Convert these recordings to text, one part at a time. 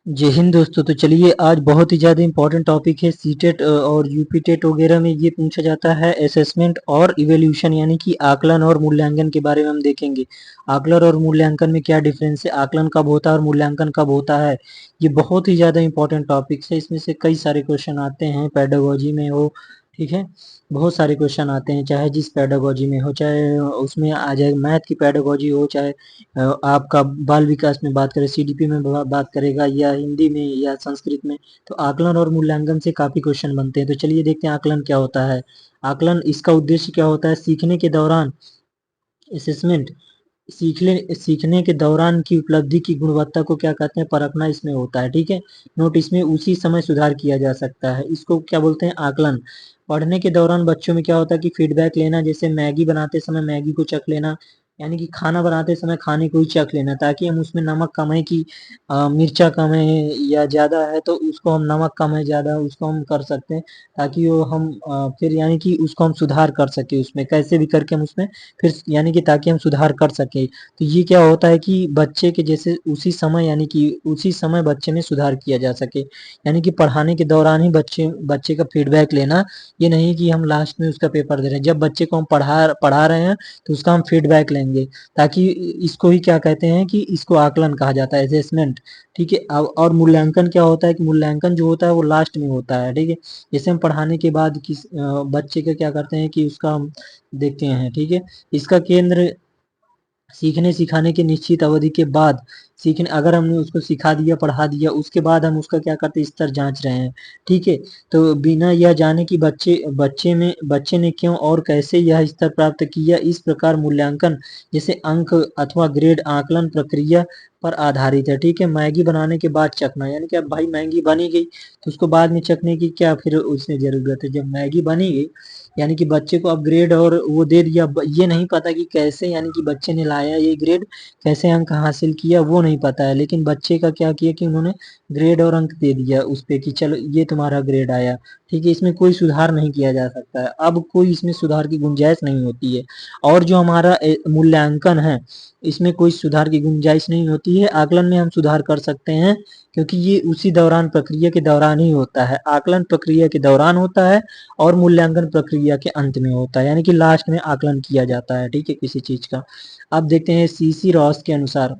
जय हिंद दोस्तों। तो चलिए आज बहुत ही ज़्यादा इम्पोर्टेंट टॉपिक है सीटेट और यूपी टेट वगैरह में ये पूछा जाता है असेसमेंट और इवैल्यूएशन यानी कि आकलन और मूल्यांकन के बारे में हम देखेंगे। आकलन और मूल्यांकन में क्या डिफरेंस है, आकलन कब होता है और मूल्यांकन कब होता है। ये बहुत ही ज़्यादा इम्पोर्टेंट टॉपिक्स है, इसमें से कई सारे क्वेश्चन आते हैं पेडागोजी में हो, ठीक है। बहुत सारे क्वेश्चन आते हैं, चाहे जिस पेडागोजी में हो, चाहे उसमें आ जाए मैथ की पेडागोजी हो, चाहे आपका बाल विकास में बात करें, सीडीपी में बात करेगा या हिंदी में या संस्कृत में। तो आकलन और मूल्यांकन से काफी क्वेश्चन बनते हैं। तो चलिए देखते हैं आकलन क्या होता है। आकलन, इसका उद्देश्य क्या होता है, सीखने के दौरान असेसमेंट, सीखने के दौरान की उपलब्धि की गुणवत्ता को क्या कहते हैं, परखना इसमें होता है, ठीक है। नोट, इसमें उसी समय सुधार किया जा सकता है, इसको क्या बोलते हैं, आकलन। पढ़ने के दौरान बच्चों में क्या होता है कि फीडबैक लेना, जैसे मैगी बनाते समय मैगी को चख लेना, यानी कि खाना बनाते समय खाने को ही चख लेना, ताकि हम उसमें नमक कम है कि मिर्चा कम है या ज़्यादा है, तो उसको हम नमक कम है ज़्यादा उसको हम कर सकते हैं, ताकि वो हम फिर यानी कि उसको हम सुधार कर सके, उसमें कैसे भी करके हम उसमें फिर यानी कि ताकि हम सुधार कर सके। तो ये क्या होता है कि बच्चे के जैसे उसी समय यानी कि उसी समय बच्चे में सुधार किया जा सके, यानी कि पढ़ाने के दौरान ही बच्चे बच्चे का फीडबैक लेना। ये नहीं कि हम लास्ट में उसका पेपर दे रहे हैं, जब बच्चे को हम पढ़ा रहे हैं तो उसका हम फीडबैक लेंगे, ताकि इसको ही क्या कहते हैं कि इसको आकलन कहा जाता है, असेसमेंट, ठीक है। और मूल्यांकन क्या होता है कि मूल्यांकन जो होता है वो लास्ट में होता है, ठीक है। जैसे हम पढ़ाने के बाद किस बच्चे का क्या करते हैं कि उसका हम देखते हैं, ठीक है। इसका केंद्र सीखने सिखाने की निश्चित अवधि के बाद, सीखने अगर हमने उसको सिखा दिया पढ़ा दिया उसके बाद हम उसका क्या करते हैं, स्तर जांच रहे हैं, ठीक है। तो बिना यह जाने कि बच्चे ने क्यों और कैसे यह स्तर प्राप्त किया, इस प्रकार मूल्यांकन जैसे अंक अथवा ग्रेड आकलन प्रक्रिया पर आधारित है, ठीक है। मैगी बनाने के बाद चखना, यानी कि अब भाई मैगी बनी गई तो उसको बाद में चखने की क्या फिर उसमें जरूरत है, जब मैगी बनी गई यानी कि बच्चे को अपग्रेड और वो दे दिया, ये नहीं पता कि कैसे, यानी कि बच्चे ने लाया ये ग्रेड, कैसे अंक हासिल किया वो नहीं पता है, लेकिन बच्चे का क्या किया कि उन्होंने ग्रेड और अंक दे दिया उस पे कि चलो ये तुम्हारा ग्रेड आया, ठीक है। इसमें कोई सुधार नहीं किया जा सकता है, अब कोई इसमें सुधार की गुंजाइश नहीं होती है। और जो हमारा मूल्यांकन है, इसमें कोई सुधार की गुंजाइश नहीं होती है। आकलन में हम सुधार कर सकते हैं, क्योंकि ये उसी दौरान प्रक्रिया के दौरान ही होता है, आकलन प्रक्रिया के दौरान होता है और मूल्यांकन प्रक्रिया के अंत में होता है, यानी कि लास्ट में आकलन किया जाता है, ठीक है, किसी चीज का। अब देखते हैं सीसी रॉस के अनुसार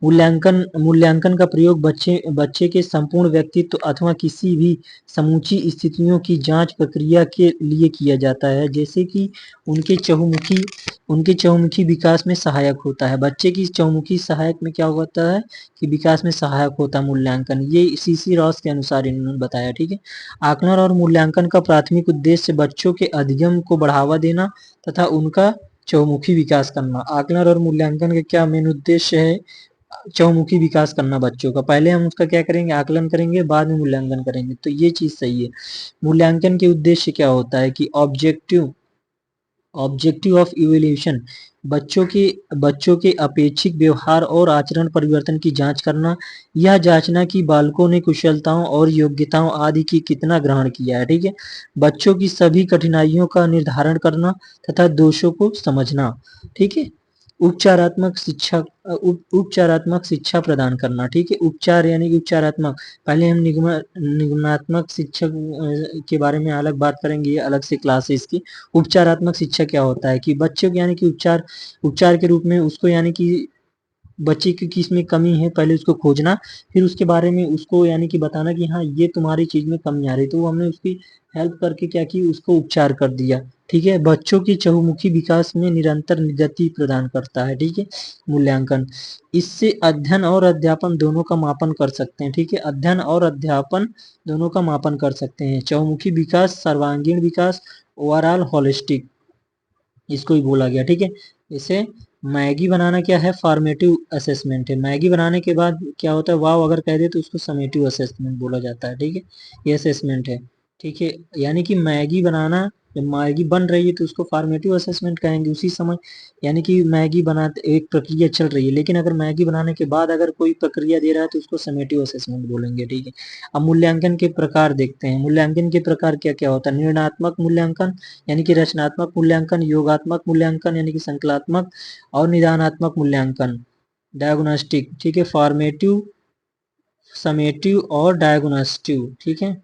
मूल्यांकन का प्रयोग बच्चे के संपूर्ण व्यक्तित्व अथवा किसी भी समूची स्थितियों की जांच प्रक्रिया के लिए किया जाता है, जैसे कि उनके चहुमुखी उनके चहुमुखी विकास में सहायक होता है। बच्चे की चहुमुखी सहायक में क्या होता है कि विकास में सहायक होता है मूल्यांकन, ये सीसी रॉस के अनुसार इन्होंने बताया, ठीक है। आकलन और मूल्यांकन का प्राथमिक उद्देश्य बच्चों के अध्ययन को बढ़ावा देना तथा उनका चहुमुखी विकास करना। आकलन और मूल्यांकन का क्या मेन उद्देश्य है, चहुमुखी विकास करना बच्चों का। पहले हम उसका क्या करेंगे, आकलन करेंगे, बाद में मूल्यांकन करेंगे, तो ये चीज सही है। मूल्यांकन के उद्देश्य क्या होता है कि ऑब्जेक्टिव ऑफ इवैल्यूएशन, बच्चों के अपेक्षित व्यवहार और आचरण परिवर्तन की जांच करना, यह जांचना कि बालकों ने कुशलताओं और योग्यताओं आदि की कितना ग्रहण किया है, ठीक है। बच्चों की सभी कठिनाइयों का निर्धारण करना तथा दोषों को समझना, ठीक है। उपचारात्मक शिक्षा प्रदान करना, ठीक है। उपचार यानी कि उपचारात्मक, पहले हम निगमनात्मक शिक्षा के बारे में अलग बात करेंगे, अलग से क्लासेस की। उपचारात्मक शिक्षा क्या होता है कि बच्चों को यानी कि उपचार के रूप में उसको यानी कि बच्चे की किस में कमी है पहले उसको खोजना, फिर उसके बारे में उसको यानी कि बताना कि हाँ ये तुम्हारी चीज में कमी आ रही, तो हमने उसकी हेल्प करके क्या की, उसको उपचार कर दिया, ठीक है। बच्चों की चहुमुखी विकास में निरंतर गति प्रदान करता है, ठीक है। मूल्यांकन, इससे अध्ययन और अध्यापन दोनों का मापन कर सकते हैं, ठीक है। अध्ययन और अध्यापन दोनों का मापन कर सकते हैं। चहुमुखी विकास, सर्वांगीण विकास, ओवरऑल होलिस्टिक, इसको ही बोला गया, ठीक है। जैसे मैगी बनाना क्या है, फॉर्मेटिव असेसमेंट है। मैगी बनाने के बाद क्या होता है, वाव अगर कह दे तो उसको समेटिव असेसमेंट बोला जाता है, ठीक है। ये असेसमेंट है, ठीक है। यानी कि मैगी बनाना, जब मैगी बन रही है तो उसको फॉर्मेटिव असेसमेंट कहेंगे उसी समय, यानी कि मैगी बनाते एक प्रक्रिया चल रही है, लेकिन अगर मैगी बनाने के बाद अगर कोई प्रक्रिया दे रहा है तो उसको समेटिव असेसमेंट बोलेंगे, ठीक है। अब मूल्यांकन के प्रकार देखते हैं। मूल्यांकन के प्रकार क्या क्या होता है, निर्णयात्मक मूल्यांकन यानी कि रचनात्मक मूल्यांकन, योगात्मक मूल्यांकन यानी कि संकलात्मक, और निदानात्मक मूल्यांकन, डायग्नोस्टिक, ठीक है। समेटिव और डायग्नोस्टिव। ठीक है,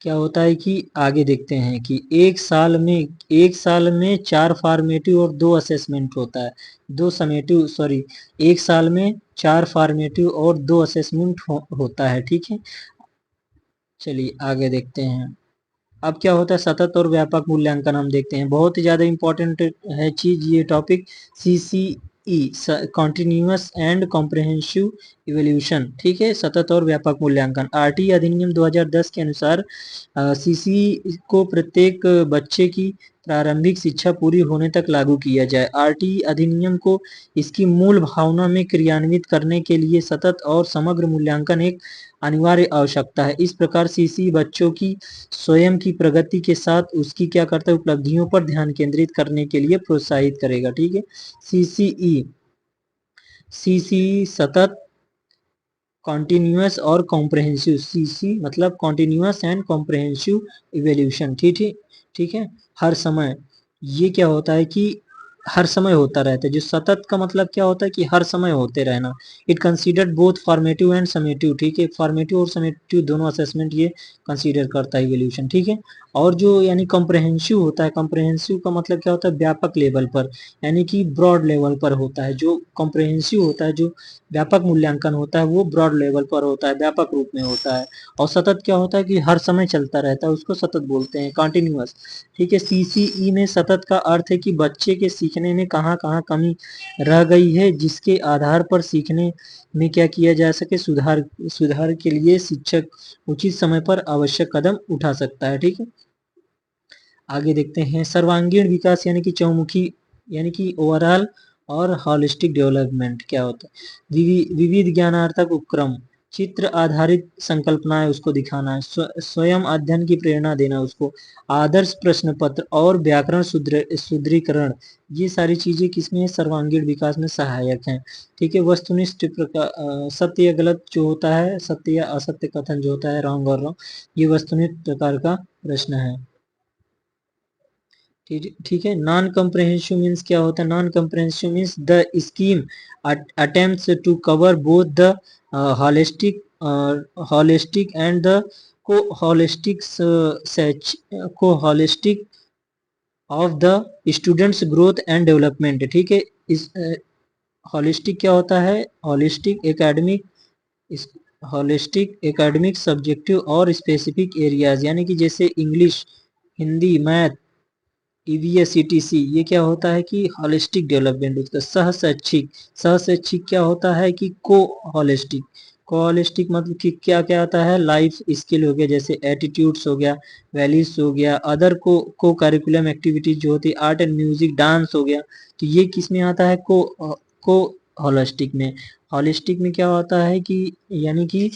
क्या होता है कि आगे देखते हैं कि एक साल में 4 फॉर्मेटिव और 2 असेसमेंट होता है। दो समेटिव सॉरी एक साल में 4 फॉर्मेटिव और 2 असेसमेंट होता है। ठीक है, चलिए आगे देखते हैं। अब क्या होता है सतत और व्यापक मूल्यांकन हम देखते हैं, बहुत ही ज्यादा इंपॉर्टेंट है चीज ये topic. CCE, continuous and comprehensive evolution. ठीक है, सतत और व्यापक मूल्यांकन। आरटी अधिनियम 2010 के अनुसार सीसीई को प्रत्येक बच्चे की प्रारंभिक शिक्षा पूरी होने तक लागू किया जाए। आरटी अधिनियम को इसकी मूल भावना में क्रियान्वित करने के लिए सतत और समग्र मूल्यांकन एक अनिवार्य आवश्यकता है। इस प्रकार सीसीई बच्चों की स्वयं की प्रगति के साथ उसकी क्या करता है उपलब्धियों पर ध्यान केंद्रित करने के लिए प्रोत्साहित करेगा। ठीक है, सीसीई सीसीई सतत, कॉन्टिन्यूअस और कॉम्प्रहेंसिव। सीसी मतलब कॉन्टिन्यूअस एंड कॉम्प्रहेंसिव इवोल्यूशन। ठीक है, ठीक है, हर समय ये क्या होता है कि हर समय होता रहता है। जो सतत का मतलब क्या होता है कि हर समय होते रहना। It considered both formative and summative. ठीक है, फॉर्मेटिव और समेटिव दोनों असेसमेंट ये कंसीडर करता है इवोल्यूशन। ठीक है, और जो यानी कॉम्प्रहेंसिव होता है, कॉम्प्रहेंसिव का मतलब क्या होता है व्यापक लेवल पर, यानी कि ब्रॉड लेवल पर होता है। जो कॉम्प्रहेंसिव होता है, जो व्यापक मूल्यांकन होता है, वो ब्रॉड लेवल पर होता है, व्यापक रूप में होता है। और सतत क्या होता है कि हर समय चलता रहता है, उसको सतत बोलते हैं, कंटिन्यूअस। ठीक है, सीसीई में सतत का अर्थ है कि बच्चे के सीखने में कहाँ कहाँ कमी रह गई है, जिसके आधार पर सीखने में क्या किया जा सके, सुधार सुधार के लिए शिक्षक उचित समय पर आवश्यक कदम उठा सकता है। ठीक है, आगे देखते हैं सर्वांगीण विकास यानी कि चौमुखी, यानी कि ओवरऑल और हॉलिस्टिक डेवलपमेंट क्या होता है। विविध ज्ञानार्थक उपक्रम, चित्र आधारित संकल्पनाएं उसको दिखाना है, स्वयं अध्ययन की प्रेरणा देना उसको, आदर्श प्रश्न पत्र और व्याकरण सुदृढ़ीकरण, ये सारी चीजें किसमें है, सर्वांगीण विकास में सहायक हैं। ठीक है, वस्तुनिष्ठ प्रकार, सत्य या गलत जो होता है, सत्य या असत्य कथन जो होता है, रॉन्ग और रॉन्ग, ये वस्तुनिष्ठ प्रकार का प्रश्न है। ठीक ठीक है, नॉन कम्प्रहेंसिव मीन्स क्या होता है, non comprehensive means the scheme attempts to cover both the holistic holistic and the co holistic co holistic of the students growth and development. ठीक है, इस होलिस्टिक क्या होता है, होलिस्टिक एकेडमिक, इस होलिस्टिक एकेडमिक सब्जेक्टिव और स्पेसिफिक एरियाज, यानी कि जैसे English, Hindi, math, EVS, CTC, ये क्या होता है कि होलिस्टिक डेवलपमेंट उसका। सह शैक्षिक, सह शैक्षिक क्या होता है कि को होलिस्टिक, को होलिस्टिक मतलब कि क्या क्या आता है, लाइफ स्किल हो गया, जैसे एटीट्यूड्स हो गया, वैल्यूज हो गया, अदर को करिकुलम एक्टिविटीज जो होती है, आर्ट एंड म्यूजिक, डांस हो गया, तो ये किस में आता है, को होलिस्टिक में। होलिस्टिक में क्या होता है कि यानी कि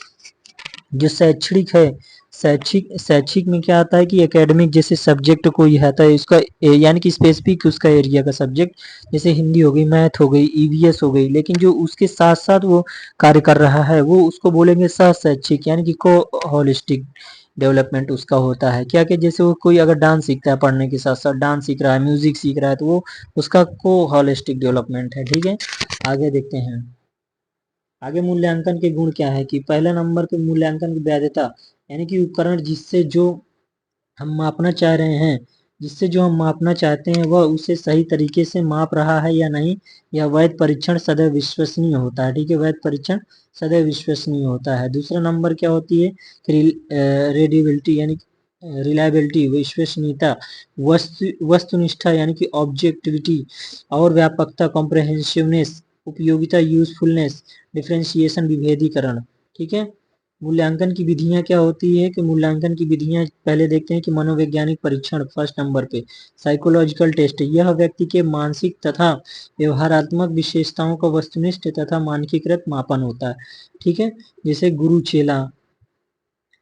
जो शैक्षणिक है, शैक्षिक शैक्षिक में क्या आता है कि एकेडमिक जैसे सब्जेक्ट कोई है तो इसका यानी कि स्पेसिफिक उसका एरिया का सब्जेक्ट, जैसे हिंदी हो गई, मैथ हो गई, ईवीएस हो गई, लेकिन जो उसके साथ साथ वो कार्य कर रहा है वो उसको बोलेंगे सह शैक्षिक, यानी कि को होलिस्टिक डेवलपमेंट उसका होता है। क्या क्या जैसे वो कोई अगर डांस सीखता है, पढ़ने के साथ साथ डांस सीख रहा है, म्यूजिक सीख रहा है, तो वो उसका को होलिस्टिक डेवलपमेंट है। ठीक है, आगे देखते हैं। आगे मूल्यांकन के गुण क्या है कि पहला नंबर पे मूल्यांकन की वैधता, यानी कि उपकरण जिससे जो हम मापना चाह रहे हैं, जिससे जो हम मापना चाहते हैं वह उसे सही तरीके से माप रहा है या नहीं, यह वैध परीक्षण सदैव विश्वसनीय होता है। ठीक है, वैध परीक्षण सदैव विश्वसनीय होता है। दूसरा नंबर क्या होती है, रेडिबिलिटी, यानी रिलायबिलिटी, विश्वसनीयता, वस्तुनिष्ठा यानी कि ऑब्जेक्टिविटी, और व्यापकता, कॉम्प्रहेंसिवनेस, उपयोगिता, यूजफुलनेस, डिफरेंशिएशन, विभेदीकरण। ठीक है, मूल्यांकन की विधियां क्या होती है कि मूल्यांकन की विधियां पहले देखते हैं कि मनोवैज्ञानिक परीक्षण फर्स्ट नंबर पे, साइकोलॉजिकल टेस्ट, यह व्यक्ति के मानसिक तथा व्यवहारात्मक विशेषताओं का वस्तुनिष्ठ तथा मानकीकृत मापन होता है। ठीक है, जैसे गुरु चेला।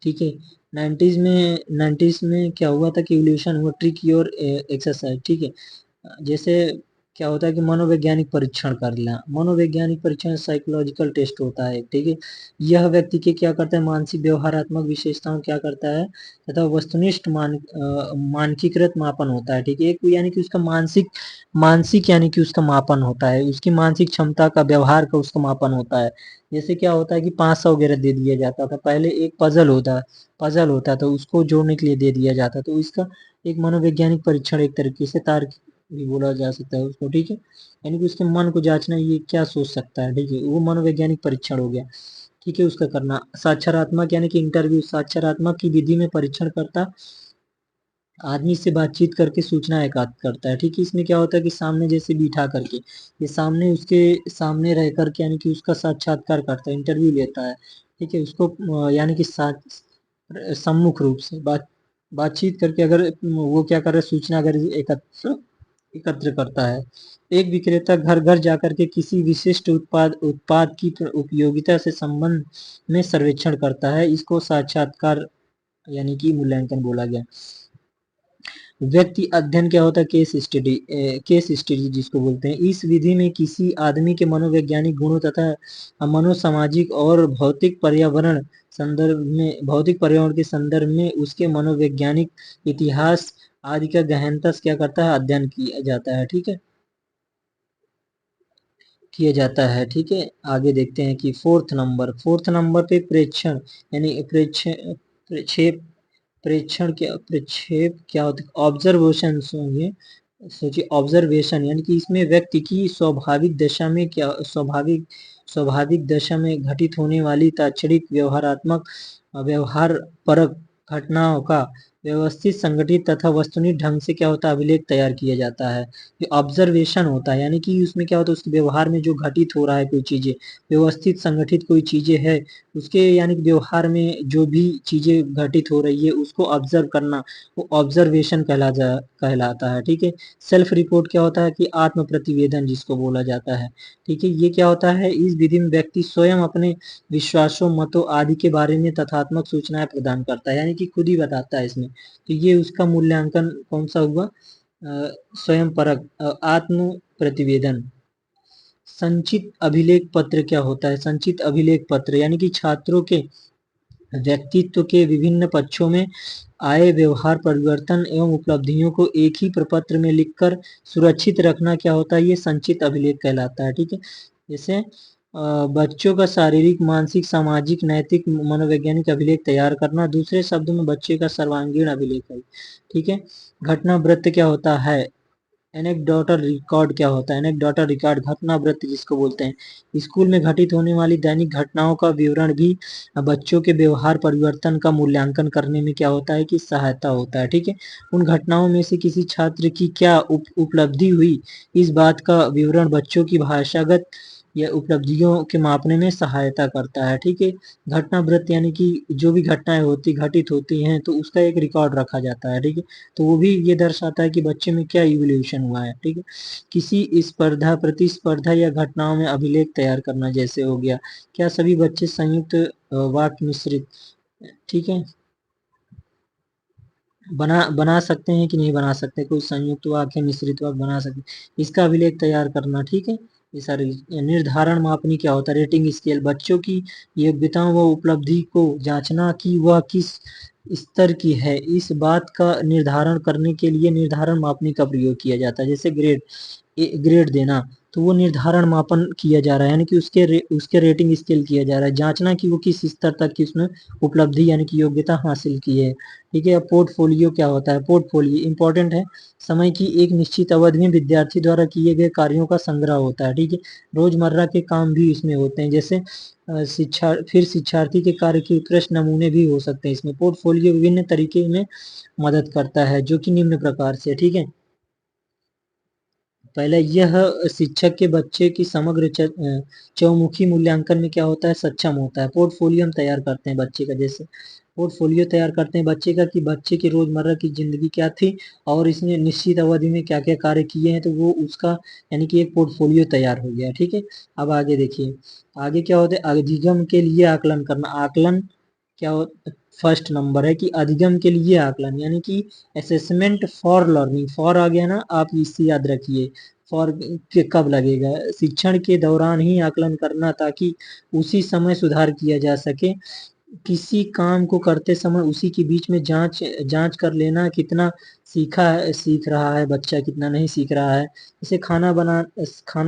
ठीक है, 90s में क्या हुआ था कि इवोल्यूशन हुआ ट्रिक योर एक्सरसाइज। ठीक है, जैसे क्या होता है कि मनोवैज्ञानिक परीक्षण करना, मनोवैज्ञानिक परीक्षण साइकोलॉजिकल टेस्ट होता है। ठीक है, यह व्यक्ति के क्या करता है, मानसिक व्यवहारात्मक विशेषताओं क्या करता है तथा वस्तुनिष्ठ मानकीकृत मापन होता है। ठीक है, एक यानी कि उसका मानसिक मानसिक यानी कि उसका मापन होता है, उसकी मानसिक क्षमता का, व्यवहार का उसका मापन होता है। जैसे क्या होता है कि 500 वगैरह दे दिया जाता था, पहले एक पजल होता तो उसको जोड़ने के लिए दे दिया जाता, तो इसका एक मनोवैज्ञानिक परीक्षण एक तरीके से तार्किक भी बोला जा सकता है उसको, ठीक है, यानी कि उसके मन को जांचना ये क्या सोच सकता है, ठीक है, वो मनोवैज्ञानिक परीक्षण हो गया, ठीक है, उसका करना। साक्षरात्मक यानी कि इंटरव्यू, साक्षरात्मक की विधि में परीक्षण करता आदमी से बातचीत करके सूचना एकत्र करता है, ठीक है, इसमें क्या होता है कि सामने जैसे बिठा करके, ये सामने उसके सामने रह करके यानी कि उसका साक्षात्कार करता है, इंटरव्यू लेता है, ठीक है, उसको यानी कि साथ सम्मुख रूप से बातचीत करके अगर वो क्या कर रहा है, सूचना अगर एकत्र एकत्र करता है। एक विक्रेता घर घर जाकर के किसी विशिष्ट उत्पाद उत्पाद की उपयोगिता से संबंध में सर्वेक्षण करता है, इसको साक्षात्कार यानी कि मूल्यांकन बोला गया। व्यक्ति अध्ययन क्या होता है, केस स्टडी जिसको बोलते हैं। इस विधि में किसी आदमी के मनोवैज्ञानिक गुणों तथा मनोसामाजिक और भौतिक पर्यावरण के संदर्भ में उसके मनोवैज्ञानिक इतिहास आदि का गहनता से क्या करता है, अध्ययन किया जाता है, ठीक है, किया जाता है, ठीक है। आगे देखते हैं कि फोर्थ नंबर पे प्रेक्षण यानी प्रक्षेप प्रक्षेप क्या होता है, ऑब्जर्वेशन होंगे, सोचिए ऑब्जर्वेशन यानी कि इसमें व्यक्ति की स्वाभाविक दशा में घटित होने वाली तात्क्षणिक व्यवहार परक घटनाओं का व्यवस्थित, संगठित तथा वस्तुनिष्ठ ढंग से क्या होता है, अभिलेख तैयार किया जाता है। ये ऑब्जर्वेशन होता है यानी कि उसमें क्या होता है, उसके व्यवहार में जो घटित हो रहा है कोई चीजें, व्यवस्थित संगठित कोई चीजें है उसके, यानी कि व्यवहार में जो भी चीजें घटित हो रही है उसको ऑब्जर्व करना, वो ऑब्जर्वेशन कहलाता है, ठीक है। सेल्फ रिपोर्ट क्या होता है कि आत्म प्रतिवेदन जिसको बोला जाता है, ठीक है, ये क्या होता है, इस विधि में व्यक्ति स्वयं अपने विश्वासों, मतों आदि के बारे में तथ्यात्मक सूचनाएं प्रदान करता है, यानी कि खुद ही बताता है इसमें, तो ये उसका मूल्यांकन कौन सा हुआ, स्वयं परक आत्म प्रतिवेदन। संचित अभिलेख पत्र क्या होता है, संचित अभिलेख पत्र यानी कि छात्रों के व्यक्तित्व के विभिन्न पक्षों में आए व्यवहार परिवर्तन एवं उपलब्धियों को एक ही प्रपत्र में लिखकर सुरक्षित रखना क्या होता है, ये संचित अभिलेख कहलाता है, ठीक है। जैसे बच्चों का शारीरिक, मानसिक, सामाजिक, नैतिक, मनोवैज्ञानिक अभिलेख तैयार करना, दूसरे शब्दों में बच्चे का सर्वांगीण अभिलेख है, ठीक है। घटना वृत्त क्या होता है, एनेक्डोटल रिकॉर्ड क्या होता है, एनेक्डोटल रिकॉर्ड घटना वृत्त जिसको बोलते हैं, स्कूल में घटित होने वाली दैनिक घटनाओं का विवरण भी बच्चों के व्यवहार परिवर्तन का मूल्यांकन करने में क्या होता है कि सहायता होता है, ठीक है। उन घटनाओं में से किसी छात्र की क्या उपलब्धि हुई, इस बात का विवरण बच्चों की भाषागत या उपलब्धियों के मापने में सहायता करता है, ठीक है। घटना वृत्त यानी कि जो भी घटनाएं घटित होती हैं तो उसका एक रिकॉर्ड रखा जाता है, ठीक है, तो वो भी ये दर्शाता है कि बच्चे में क्या इवोल्यूशन हुआ है, ठीक है। किसी स्पर्धा, प्रतिस्पर्धा या घटनाओं में अभिलेख तैयार करना जैसे हो गया, क्या सभी बच्चे संयुक्त वाक्य मिश्रित, ठीक है, बना बना सकते हैं कि नहीं बना सकते, कोई संयुक्त वाक्य, मिश्रित वाक्य बना सकते, इसका अभिलेख तैयार करना, ठीक है। ये सारे निर्धारण मापनी क्या होता है, रेटिंग स्केल, बच्चों की योग्यताओं व उपलब्धि को जांचना कि वह किस स्तर की है, इस बात का निर्धारण करने के लिए निर्धारण मापनी का प्रयोग किया जाता है। जैसे ग्रेड देना, तो वो निर्धारण मापन किया जा रहा है, यानी कि उसके रेटिंग स्केल किया जा रहा है, जांचना कि वो किस स्तर तक की उसने उपलब्धि यानी कि योग्यता हासिल की है, ठीक है। अब पोर्टफोलियो क्या होता है, पोर्टफोलियो इंपॉर्टेंट है, समय की एक निश्चित अवधि में विद्यार्थी द्वारा किए गए कार्यों का संग्रह होता है, ठीक है। रोजमर्रा के काम भी इसमें होते हैं, जैसे शिक्षार्थी के कार्य के उत्कृष्ट नमूने भी हो सकते हैं इसमें। पोर्टफोलियो विभिन्न तरीके में मदद करता है जो कि निम्न प्रकार से, ठीक है। पहले यह शिक्षक के बच्चे की समग्र चौमुखी मूल्यांकन में क्या होता है, सक्षम होता है। पोर्टफोलियो हम तैयार करते हैं बच्चे का, जैसे पोर्टफोलियो तैयार करते हैं बच्चे का कि बच्चे की रोजमर्रा की जिंदगी क्या थी और इसने निश्चित अवधि में क्या क्या कार्य किए हैं, तो वो उसका यानी कि एक पोर्टफोलियो तैयार हो गया, ठीक है। अब आगे देखिए, आगे क्या होता है, अधिगम के लिए आकलन करना, आकलन क्या हो, फर्स्ट नंबर है कि अधिगम के लिए आकलन यानी कि असेसमेंट फॉर लर्निंग, फॉर आ गया ना, आप इसे याद रखिए, फॉर के कब लगेगा, शिक्षण के दौरान ही आकलन करना ताकि उसी समय सुधार किया जा सके, किसी काम को करते समय उसी के बीच में जांच जांच कर लेना कितना सीखा है, सीख रहा है बच्चा, कितना नहीं सीख रहा है। जैसे खाना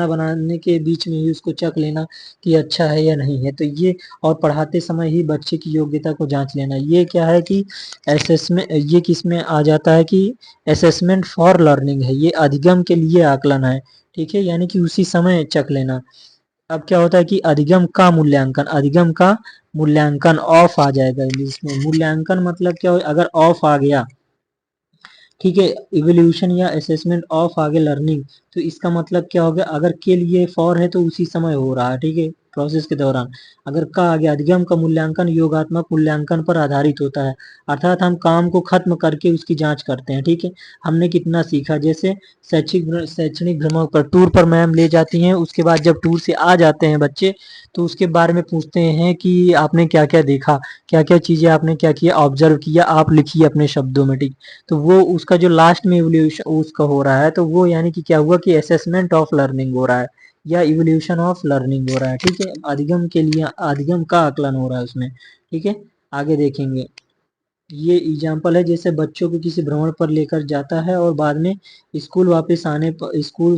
बनाने के बीच में ही उसको चख लेना कि अच्छा है या नहीं है, तो ये और पढ़ाते समय ही बच्चे की योग्यता को जांच लेना, ये क्या है कि असेसमेंट, ये किस में आ जाता है कि असेसमेंट फॉर लर्निंग है, ये अधिगम के लिए आकलन है। ठीक है, यानी कि उसी समय चख लेना। अब क्या होता है कि अधिगम का मूल्यांकन ऑफ आ जाएगा इंग्लिश में। मूल्यांकन मतलब क्या हो, अगर ऑफ आ गया, ठीक है, इवोल्यूशन या असेसमेंट ऑफ आगे लर्निंग, तो इसका मतलब क्या हो गया, अगर के लिए फॉर है तो उसी समय हो रहा है, ठीक है, प्रोसेस के दौरान। अगर का आगे, अधिगम का मूल्यांकन योगात्मक मूल्यांकन पर आधारित होता है, अर्थात हम काम को खत्म करके उसकी जांच करते हैं। ठीक है, हमने कितना सीखा, जैसे शैक्षणिक भ्रमण पर, टूर पर मैम ले जाती हैं, उसके बाद जब टूर से आ जाते हैं बच्चे, तो उसके बारे में पूछते हैं कि आपने क्या क्या देखा, क्या क्या चीजें आपने क्या किया, ऑब्जर्व किया, आप लिखिए अपने शब्दों में। ठीक, तो वो उसका जो लास्ट में इवोल्यूशन उसका हो रहा है, तो वो यानी कि क्या हुआ कि असेसमेंट ऑफ लर्निंग हो रहा है या इवोल्यूशन ऑफ लर्निंग हो रहा है। ठीक है, अधिगम के लिए अधिगम का आकलन हो रहा है उसमें। ठीक है, आगे देखेंगे। ये एग्जाम्पल है, जैसे बच्चों को किसी भ्रमण पर लेकर जाता है और बाद में स्कूल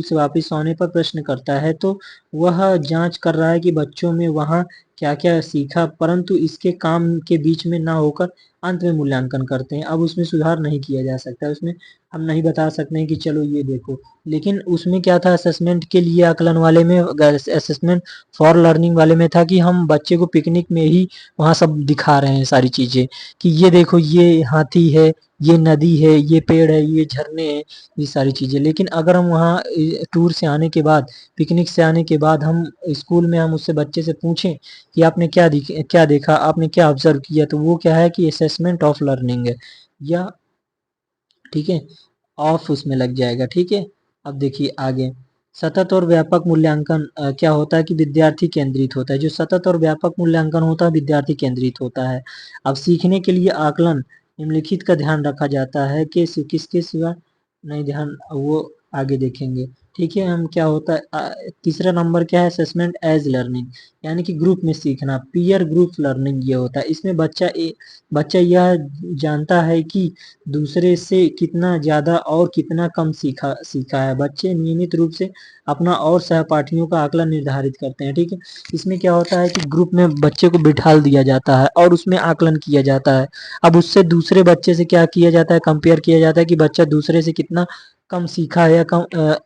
से वापस आने पर प्रश्न करता है, तो वह जांच कर रहा है कि बच्चों में वहाँ क्या क्या सीखा, परंतु इसके काम के बीच में ना होकर अंत में मूल्यांकन करते हैं। अब उसमें सुधार नहीं किया जा सकता, उसमें हम नहीं बता सकते हैं कि चलो ये देखो, लेकिन उसमें क्या था, असेसमेंट के लिए आकलन वाले में, असेसमेंट फॉर लर्निंग वाले में था कि हम बच्चे को पिकनिक में ही वहाँ सब दिखा रहे हैं सारी चीजें, कि ये देखो ये हाथी है, ये नदी है, ये पेड़ है, ये झरने हैं, ये सारी चीजें। लेकिन अगर हम वहाँ टूर से आने के बाद, पिकनिक से आने के बाद हम स्कूल में हम उससे बच्चे से पूछें कि आपने क्या देखा, आपने क्या ऑब्जर्व किया, तो वो क्या है कि असेसमेंट ऑफ लर्निंग है, या ठीक है, ऑफ उसमें लग जाएगा। ठीक है, अब देखिए आगे। सतत और व्यापक मूल्यांकन क्या होता है कि विद्यार्थी केंद्रित होता है। जो सतत और व्यापक मूल्यांकन होता है विद्यार्थी केंद्रित होता है। अब सीखने के लिए आकलन निम्नलिखित का ध्यान रखा जाता है कि किसके सिवा नहीं ध्यान, वो आगे देखेंगे। ठीक है, हम क्या होता है तीसरा नंबर क्या है, असेसमेंट एज लर्निंग, यानी कि ग्रुप में सीखना, पीयर ग्रुप लर्निंग ये होता है। इसमें बच्चा यह जानता है कि दूसरे से कितना ज्यादा और कितना कम सीखा सीखा है। बच्चे नियमित रूप से अपना और सहपाठियों का आकलन निर्धारित करते हैं। ठीक है, इसमें क्या होता है कि ग्रुप में बच्चे को बिठाल दिया जाता है और उसमें आकलन किया जाता है। अब उससे दूसरे बच्चे से क्या किया जाता है, कंपेयर किया जाता है कि बच्चा दूसरे से कितना कम सीखा है या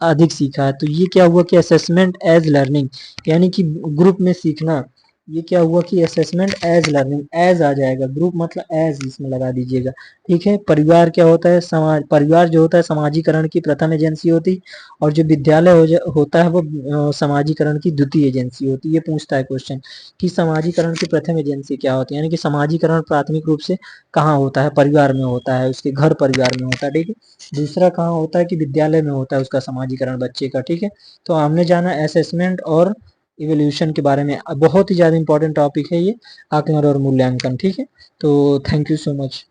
अधिक सीखा है। तो ये क्या हुआ कि असेसमेंट एज लर्निंग, यानी कि ग्रुप में सीखना, ये क्या हुआ कि असेसमेंट एज लर्निंग, एज आ जाएगा, ग्रुप मतलब एज इसमें लगा दीजिएगा। ठीक है, परिवार क्या होता है, समाज, परिवार जो होता है समाजीकरण की प्रथम एजेंसी होती, और जो विद्यालय होता है वो समाजीकरण की द्वितीय एजेंसी होती है। ये पूछता है क्वेश्चन कि समाजीकरण की प्रथम एजेंसी क्या होती है, यानी कि समाजीकरण प्राथमिक रूप से कहाँ होता है, परिवार में होता है, उसके घर परिवार में होता है। ठीक है, दूसरा कहाँ होता है कि विद्यालय में होता है उसका समाजीकरण बच्चे का। ठीक है, तो हमने जाना असेसमेंट और इवोल्यूशन के बारे में। बहुत ही ज्यादा इंपॉर्टेंट टॉपिक है ये, आकलन और मूल्यांकन। ठीक है, तो थैंक यू सो मच।